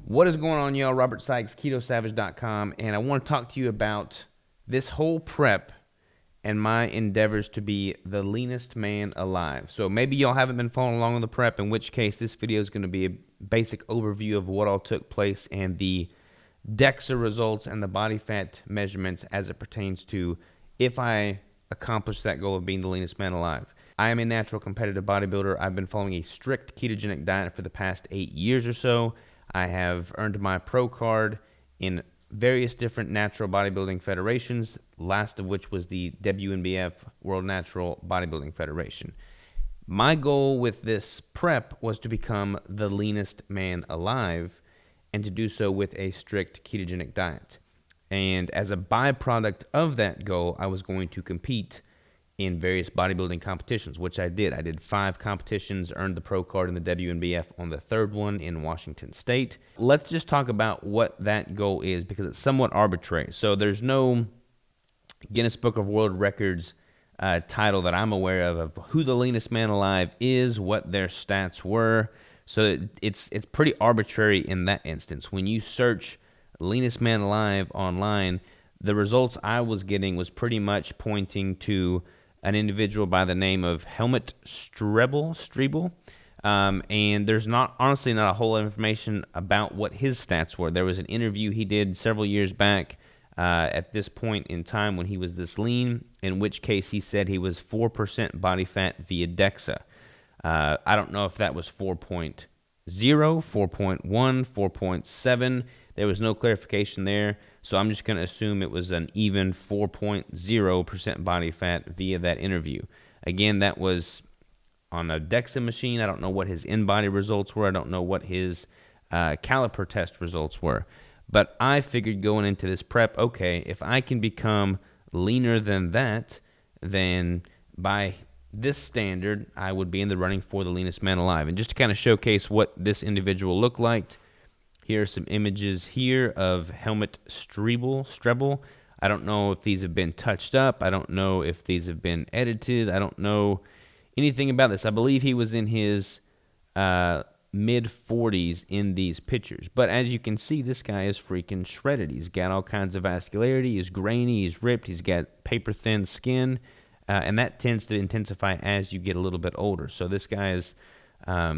What is going on, y'all? Robert Sykes, KetoSavage.com, and I want to talk to you about this whole prep and my endeavors to be the leanest man alive. So maybe y'all haven't been following along on the prep, in which case this video is going to be a basic overview of what all took place and the DEXA results and the body fat measurements as it pertains to if I accomplish that goal of being the leanest man alive. I am a natural competitive bodybuilder. I've been following a strict ketogenic diet for the past 8 years or so. I have earned my pro card in various different natural bodybuilding federations, last of which was the WNBF, World Natural Bodybuilding Federation. My goal with this prep was to become the leanest man alive and to do so with a strict ketogenic diet. And as a byproduct of that goal, I was going to compete in various bodybuilding competitions, which I did. I did 5 competitions, earned the pro card in the WNBF on the 3rd one in Washington State. Let's just talk about what that goal is, because it's somewhat arbitrary. So there's no Guinness Book of World Records title that I'm aware of who the leanest man alive is, what their stats were. So it's pretty arbitrary in that instance. When you search leanest man alive online, the results I was getting was pretty much pointing to an individual by the name of Helmut Strebl. And there's honestly not a whole lot of information about what his stats were. There was an interview he did several years back at this point in time when he was this lean, in which case he said he was 4% body fat via DEXA. I don't know if that was 4.0, 4.1, 4.7. There was no clarification there, so I'm just going to assume it was an even 4.0% body fat via that interview. Again, that was on a DEXA machine. I don't know what his in-body results were. I don't know what his caliper test results were. But I figured going into this prep, okay, if I can become leaner than that, then by this standard, I would be in the running for the leanest man alive. And just to kind of showcase what this individual looked like, here are some images here of Helmut Strebl. I don't know if these have been touched up. I don't know if these have been edited. I don't know anything about this. I believe he was in his mid-40s in these pictures. But as you can see, this guy is freaking shredded. He's got all kinds of vascularity. He's grainy. He's ripped. He's got paper-thin skin. And that tends to intensify as you get a little bit older. So this guy is a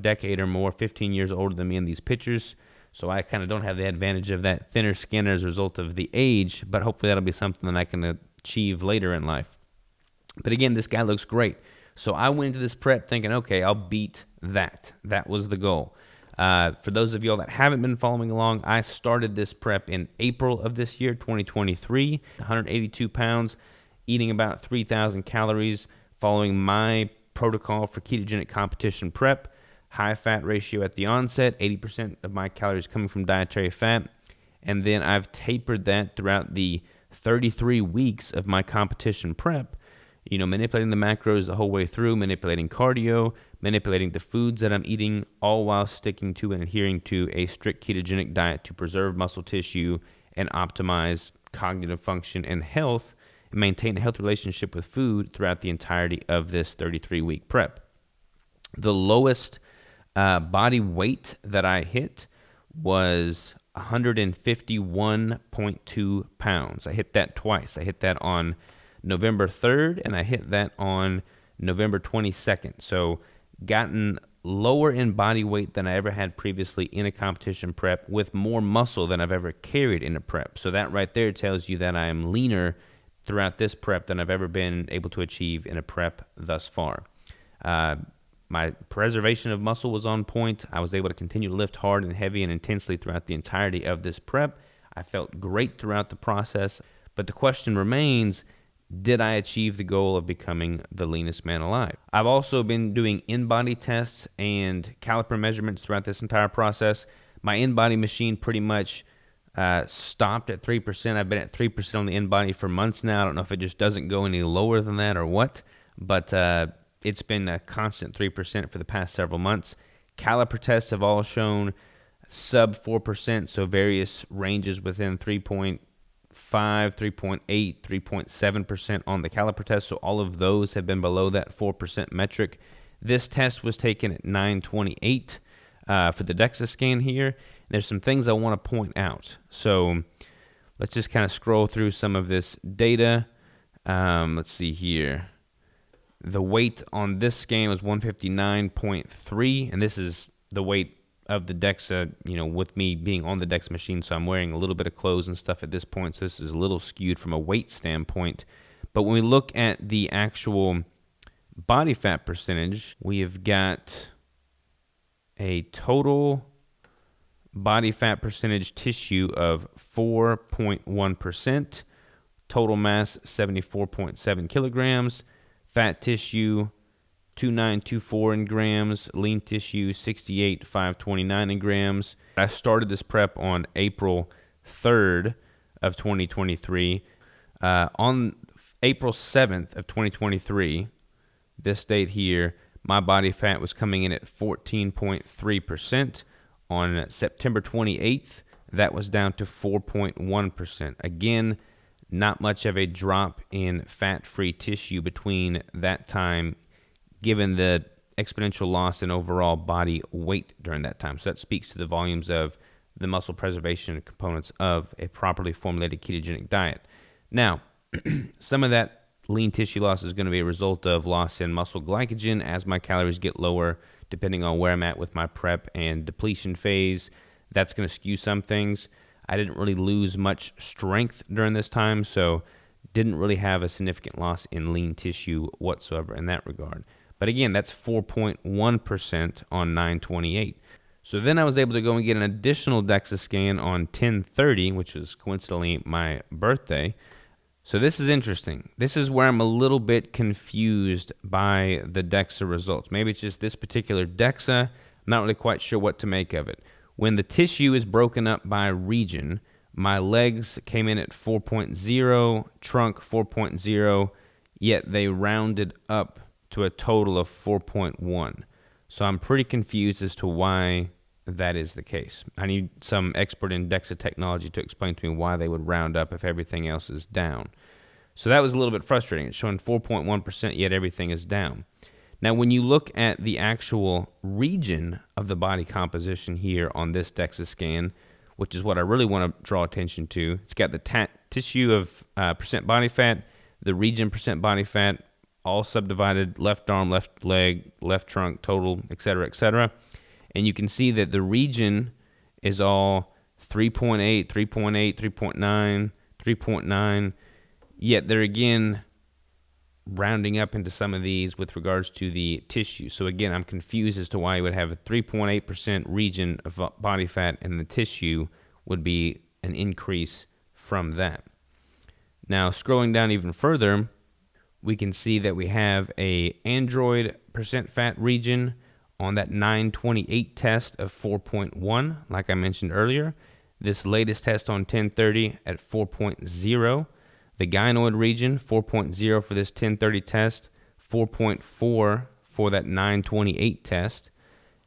decade or more, 15 years older than me in these pictures. So I kind of don't have the advantage of that thinner skin as a result of the age, but hopefully that'll be something that I can achieve later in life. But again, this guy looks great. So I went into this prep thinking, okay, I'll beat that. That was the goal. For those of y'all that haven't been following along, I started this prep in April of this year, 2023, 182 pounds, eating about 3,000 calories, following my protocol for ketogenic competition prep. High fat ratio at the onset, 80% of my calories coming from dietary fat. And then I've tapered that throughout the 33 weeks of my competition prep, manipulating the macros the whole way through, manipulating cardio, manipulating the foods that I'm eating, all while sticking to and adhering to a strict ketogenic diet to preserve muscle tissue and optimize cognitive function and health, and maintain a healthy relationship with food throughout the entirety of this 33-week prep. The lowest body weight that I hit was 151.2 pounds. I hit that twice. I hit that on November 3rd, and I hit that on November 22nd. So gotten lower in body weight than I ever had previously in a competition prep, with more muscle than I've ever carried in a prep. So that right there tells you that I am leaner throughout this prep than I've ever been able to achieve in a prep thus far. My preservation of muscle was on point. I was able to continue to lift hard and heavy and intensely throughout the entirety of this prep. I felt great throughout the process, but the question remains, did I achieve the goal of becoming the leanest man alive? I've also been doing in-body tests and caliper measurements throughout this entire process. My in-body machine pretty much stopped at 3%. I've been at 3% on the in-body for months now. I don't know if it just doesn't go any lower than that or what, but it's been a constant 3% for the past several months. Caliper tests have all shown sub 4%, so various ranges within 3.5, 3.8, 3.7% on the caliper test. So all of those have been below that 4% metric. This test was taken at 9:28 for the DEXA scan here. There's some things I want to point out. So let's just kind of scroll through some of this data. Let's see here. The weight on this scan was 159.3, and this is the weight of the DEXA, with me being on the DEXA machine, so I'm wearing a little bit of clothes and stuff at this point, so this is a little skewed from a weight standpoint. But when we look at the actual body fat percentage, we have got a total body fat percentage tissue of 4.1%, total mass 74.7 kilograms, fat tissue 2924 in grams, lean tissue 68,529 in grams. I started this prep on April 3rd of 2023. On April 7th of 2023, this date here, my body fat was coming in at 14.3%. On September 28th, that was down to 4.1%. Again, not much of a drop in fat-free tissue between that time, given the exponential loss in overall body weight during that time. So that speaks to the volumes of the muscle preservation components of a properly formulated ketogenic diet. Now, some of that lean tissue loss is going to be a result of loss in muscle glycogen as my calories get lower, depending on where I'm at with my prep and depletion phase. That's going to skew some things. I didn't really lose much strength during this time, so didn't really have a significant loss in lean tissue whatsoever in that regard. But again, that's 4.1% on 9/28. So then I was able to go and get an additional DEXA scan on 10/30, which was coincidentally my birthday. So this is interesting. This is where I'm a little bit confused by the DEXA results. Maybe it's just this particular DEXA. I'm not really quite sure what to make of it. When the tissue is broken up by region, my legs came in at 4.0, trunk 4.0, yet they rounded up to a total of 4.1. So I'm pretty confused as to why that is the case. I need some expert in DEXA technology to explain to me why they would round up if everything else is down. So that was a little bit frustrating. It's showing 4.1%, yet everything is down. Now, when you look at the actual region of the body composition here on this DEXA scan, which is what I really want to draw attention to, it's got the tissue of percent body fat, the region percent body fat, all subdivided, left arm, left leg, left trunk, total, etc., etc. And you can see that the region is all 3.8, 3.8, 3.9, 3.9, yet they're again rounding up into some of these with regards to the tissue. So again, I'm confused as to why you would have a 3.8% region of body fat and the tissue would be an increase from that. Now, scrolling down even further, we can see that we have a android percent fat region on that 9/28 test of 4.1, like I mentioned earlier. This latest test on 10/30 at 4.0. The gynoid region, 4.0 for this 10/30 test, 4.4 for that 9/28 test.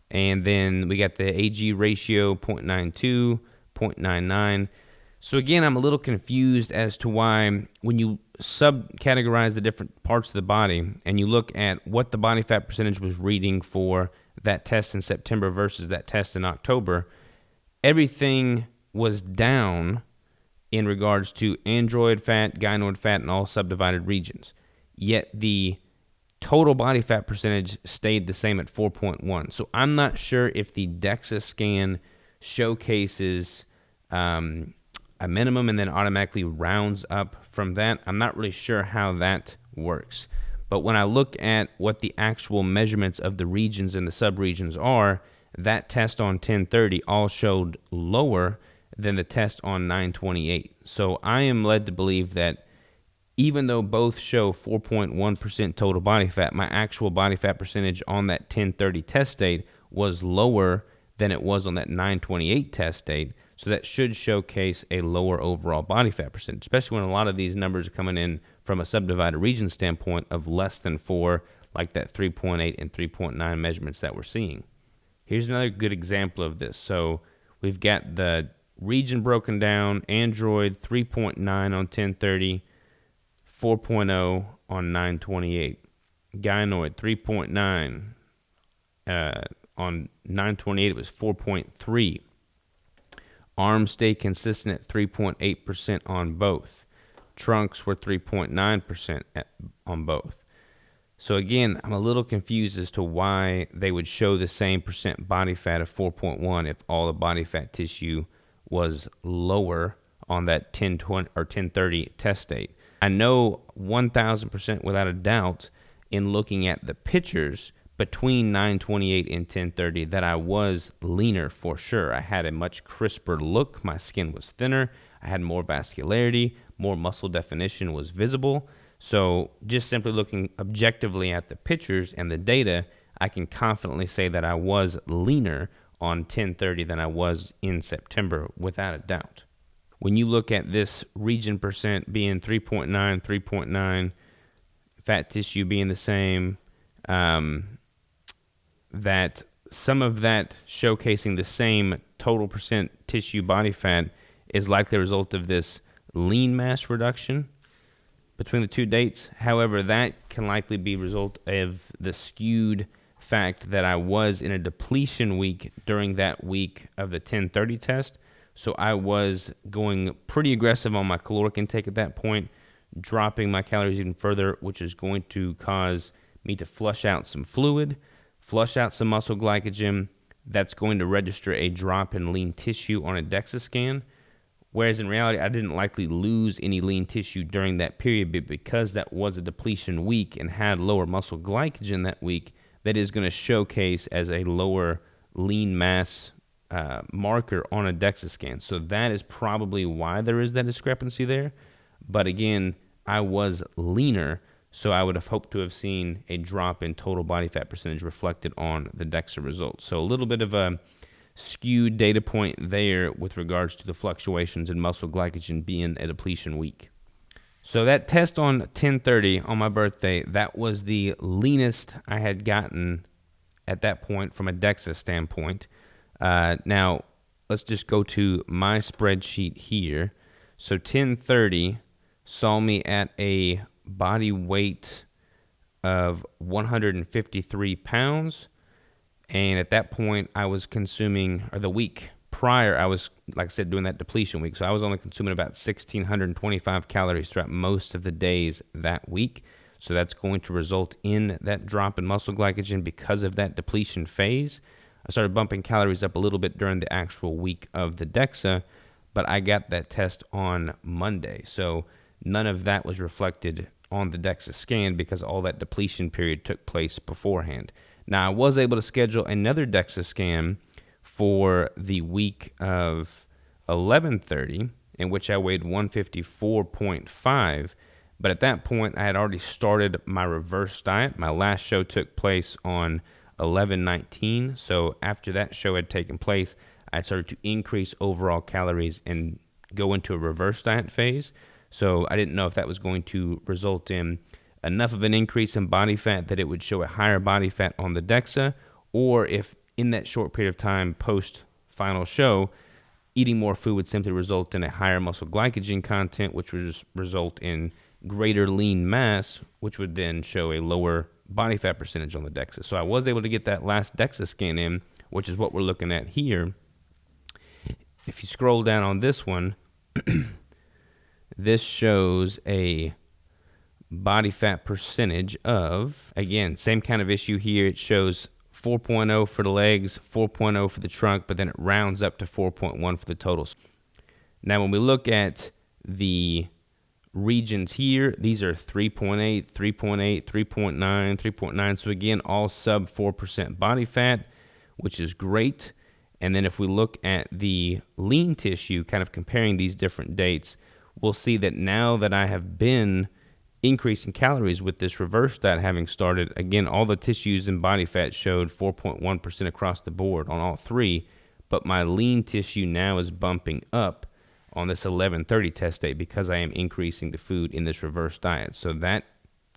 And then we got the AG ratio, 0.92, 0.99. So again, I'm a little confused as to why when you subcategorize the different parts of the body and you look at what the body fat percentage was reading for that test in September versus that test in October, everything was down in regards to android fat, gynoid fat, and all subdivided regions. Yet the total body fat percentage stayed the same at 4.1. So I'm not sure if the DEXA scan showcases a minimum and then automatically rounds up from that. I'm not really sure how that works. But when I look at what the actual measurements of the regions and the subregions are, that test on 10/30 all showed lower than the test on 9/28. So I am led to believe that even though both show 4.1% total body fat, my actual body fat percentage on that 10/30 test date was lower than it was on that 9/28 test date. So that should showcase a lower overall body fat percentage, especially when a lot of these numbers are coming in from a subdivided region standpoint of less than 4, like that 3.8 and 3.9 measurements that we're seeing. Here's another good example of this. So We've got the region broken down. Android 3.9 on 1030, 4.0 on 928. Gynoid 3.9 on 928, it was 4.3. Arms stay consistent at 3.8% on both. Trunks were 3.9% on both. So again, I'm a little confused as to why they would show the same percent body fat of 4.1 if all the body fat tissue was lower on that 1020 or 1030 test date. I know 1,000% without a doubt in looking at the pictures between 928 and 1030 that I was leaner for sure. I had a much crisper look. My skin was thinner. I had more vascularity. More muscle definition was visible. So just simply looking objectively at the pictures and the data, I can confidently say that I was leaner on 1030 than I was in September without a doubt. When you look at this region percent being 3.9, 3.9, fat tissue being the same, that some of that showcasing the same total percent tissue body fat is likely a result of this lean mass reduction between the two dates. However, that can likely be a result of the skewed fact that I was in a depletion week during that week of the 1030 test. So I was going pretty aggressive on my caloric intake at that point, dropping my calories even further, which is going to cause me to flush out some fluid, flush out some muscle glycogen. That's going to register a drop in lean tissue on a DEXA scan. Whereas in reality, I didn't likely lose any lean tissue during that period, but because that was a depletion week and had lower muscle glycogen that week, that is going to showcase as a lower lean mass marker on a DEXA scan. So that is probably why there is that discrepancy there. But again, I was leaner, so I would have hoped to have seen a drop in total body fat percentage reflected on the DEXA results. So a little bit of a skewed data point there with regards to the fluctuations in muscle glycogen being a depletion week. So that test on 1030 on my birthday, that was the leanest I had gotten at that point from a DEXA standpoint. Now, let's just go to my spreadsheet here. So 1030 saw me at a body weight of 153 pounds. And at that point, I was consuming, or the week prior, I was, like I said, doing that depletion week. So I was only consuming about 1,625 calories throughout most of the days that week. So that's going to result in that drop in muscle glycogen because of that depletion phase. I started bumping calories up a little bit during the actual week of the DEXA, but I got that test on Monday. So none of that was reflected on the DEXA scan because all that depletion period took place beforehand. Now, I was able to schedule another DEXA scan for the week of 11:30, in which I weighed 154.5. But at that point, I had already started my reverse diet. My last show took place on 11/19. So after that show had taken place, I started to increase overall calories and go into a reverse diet phase. So I didn't know if that was going to result in enough of an increase in body fat that it would show a higher body fat on the DEXA, or if in that short period of time post final show, eating more food would simply result in a higher muscle glycogen content, which would result in greater lean mass, which would then show a lower body fat percentage on the DEXA. So I was able to get that last DEXA scan in, which is what we're looking at here. If you scroll down on this one, this shows a body fat percentage of, again, same kind of issue here. It shows 4.0 for the legs, 4.0 for the trunk, but then it rounds up to 4.1 for the totals. Now, when we look at the regions here, these are 3.8, 3.8, 3.9, 3.9. So again, all sub 4% body fat, which is great. And then if we look at the lean tissue, kind of comparing these different dates, we'll see that now that I have been increasing calories with this reverse diet having started, again, all the tissues and body fat showed 4.1% across the board on all three, but my lean tissue now is bumping up on this 11:30 test date because I am increasing the food in this reverse diet. So that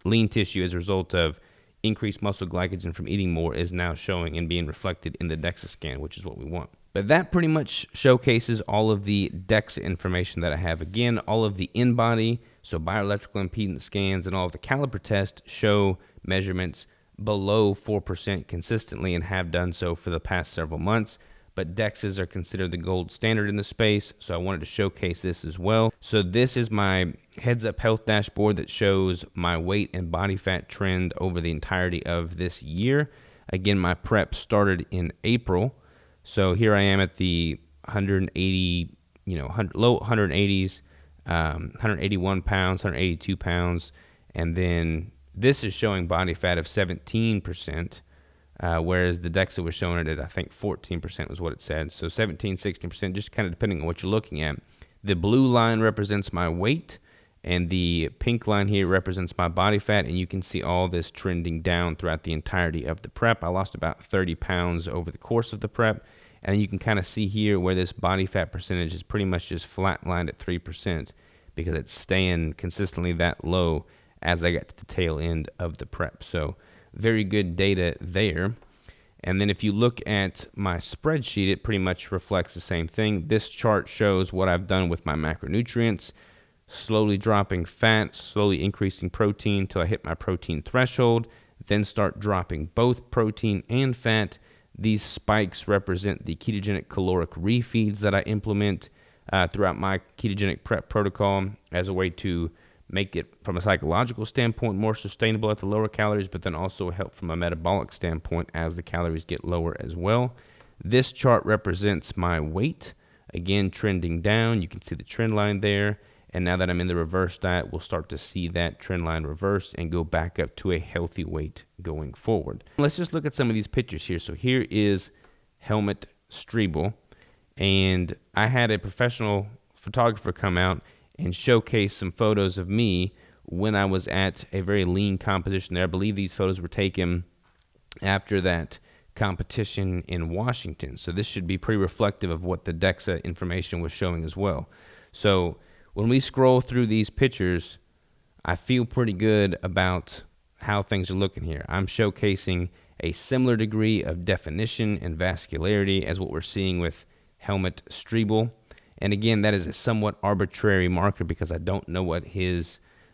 lean tissue is a result of increased muscle glycogen from eating more is now showing and being reflected in the DEXA scan, which is what we want. But that pretty much showcases all of the DEXA information that I have. Again, all of the in-body, so bioelectrical impedance scans, and all of the caliper tests show measurements below 4% consistently and have done so for the past several months. But DEXAs are considered the gold standard in the space, so I wanted to showcase this as well. So this is my Heads Up Health dashboard that shows my weight and body fat trend over the entirety of this year. Again, my prep started in April, so here I am at the 180, low 180s, 181 pounds, 182 pounds, and then this is showing body fat of 17%. Whereas the DEXA was showing it at, I think, 14% was what it said. So 17, 16%, just kind of depending on what you're looking at. The blue line represents my weight, and the pink line here represents my body fat, and you can see all this trending down throughout the entirety of the prep. I lost about 30 pounds over the course of the prep, and you can kind of see here where this body fat percentage is pretty much just flatlined at 3% because it's staying consistently that low as I got to the tail end of the prep. So very good data there. And then if you look at my spreadsheet, it pretty much reflects the same thing. This chart shows what I've done with my macronutrients, slowly dropping fat, slowly increasing protein until I hit my protein threshold, then start dropping both protein and fat. These spikes represent the ketogenic caloric refeeds that I implement throughout my ketogenic prep protocol as a way to make it, from a psychological standpoint, more sustainable at the lower calories, but then also help from a metabolic standpoint as the calories get lower as well. This chart represents my weight, again, trending down. You can see the trend line there. And now that I'm in the reverse diet, we'll start to see that trend line reverse and go back up to a healthy weight going forward. Let's just look at some of these pictures here. So here is Helmut Strebl, and I had a professional photographer come out and showcase some photos of me when I was at a very lean composition there. I believe these photos were taken after that competition in Washington. So this should be pretty reflective of what the DEXA information was showing as well. So when we scroll through these pictures, I feel pretty good about how things are looking here. I'm showcasing a similar degree of definition and vascularity as what we're seeing with Helmut Strebl. And again, that is a somewhat arbitrary marker because I don't know what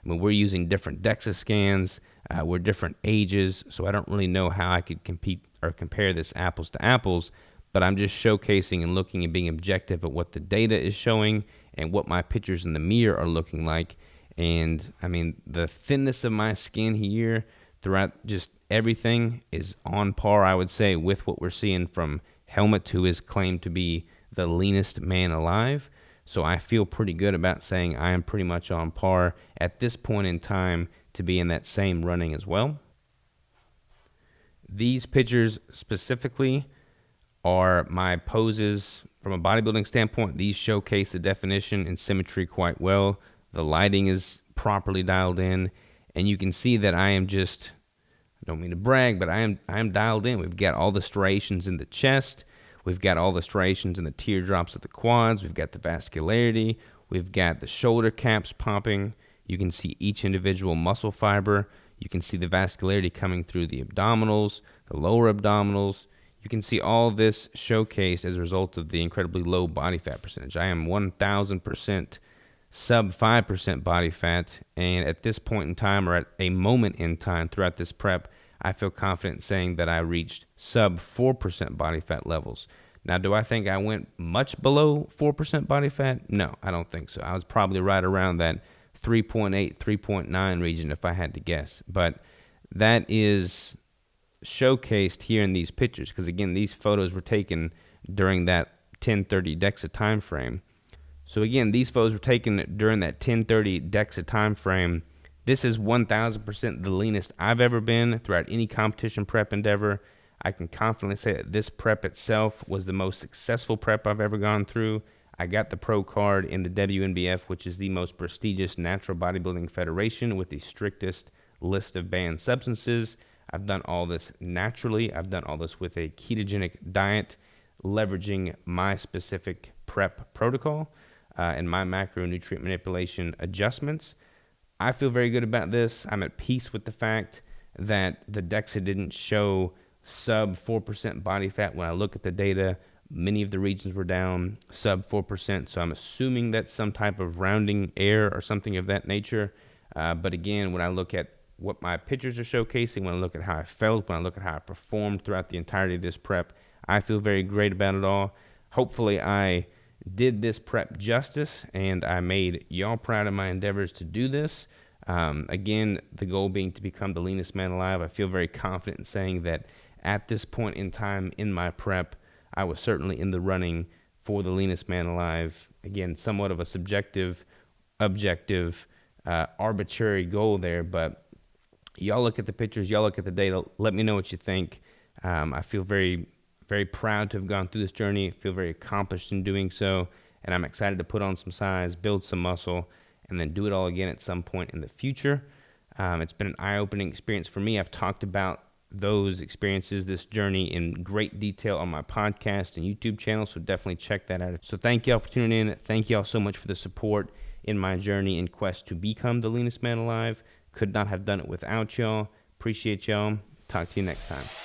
we're using different DEXA scans, we're different ages, so I don't really know how I could compete or compare this apples to apples, but I'm just showcasing and looking and being objective at what the data is showing and what my pictures in the mirror are looking like. And I mean, the thinness of my skin here throughout just everything is on par, I would say, with what we're seeing from Helmut, who is claimed to be the leanest man alive. So I feel pretty good about saying I am pretty much on par at this point in time to be in that same running as well. These pictures specifically are my poses from a bodybuilding standpoint. These showcase the definition and symmetry quite well. The lighting is properly dialed in, and you can see that I don't mean to brag, but I am dialed in. We've got all the striations in the chest. We've got all the striations and the teardrops at the quads. We've got the vascularity. We've got the shoulder caps popping. You can see each individual muscle fiber. You can see the vascularity coming through the abdominals, the lower abdominals. You can see all this showcased as a result of the incredibly low body fat percentage. I am 1,000% sub 5% body fat, and at this point in time, or at a moment in time throughout this prep, I feel confident saying that I reached sub 4% body fat levels. Now, do I think I went much below 4% body fat? No, I don't think so. I was probably right around that 3.8, 3.9 region if I had to guess. But that is showcased here in these pictures because, again, these photos were taken during that 10:30 DEXA time frame. So, again, these photos were taken during that 10:30 DEXA time frame. This is 1,000% the leanest I've ever been throughout any competition prep endeavor. I can confidently say that this prep itself was the most successful prep I've ever gone through. I got the pro card in the WNBF, which is the most prestigious natural bodybuilding federation with the strictest list of banned substances. I've done all this naturally. I've done all this with a ketogenic diet, leveraging my specific prep protocol and my macronutrient manipulation adjustments. I feel very good about this. I'm at peace with the fact that the DEXA didn't show sub 4% body fat. When I look at the data, many of the regions were down sub 4%. So I'm assuming that's some type of rounding error or something of that nature. But again, when I look at what my pictures are showcasing, when I look at how I felt, when I look at how I performed throughout the entirety of this prep, I feel very great about it all. Hopefully I did this prep justice and I made y'all proud of my endeavors to do this. Again, the goal being to become the leanest man alive. I feel very confident in saying that at this point in time in my prep, I was certainly in the running for the leanest man alive. Again, somewhat of a subjective, objective, arbitrary goal there, but y'all look at the pictures, y'all look at the data, let me know what you think. I feel very, very proud to have gone through this journey. I feel very accomplished in doing so, and I'm excited to put on some size, build some muscle, and then do it all again at some point in the future. It's been an eye-opening experience for me. I've talked about those experiences, this journey in great detail on my podcast and YouTube channel, so definitely check that out. So thank y'all for tuning in. Thank y'all so much for the support in my journey in quest to become the leanest man alive. Could not have done it without y'all. Appreciate y'all. Talk to you next time.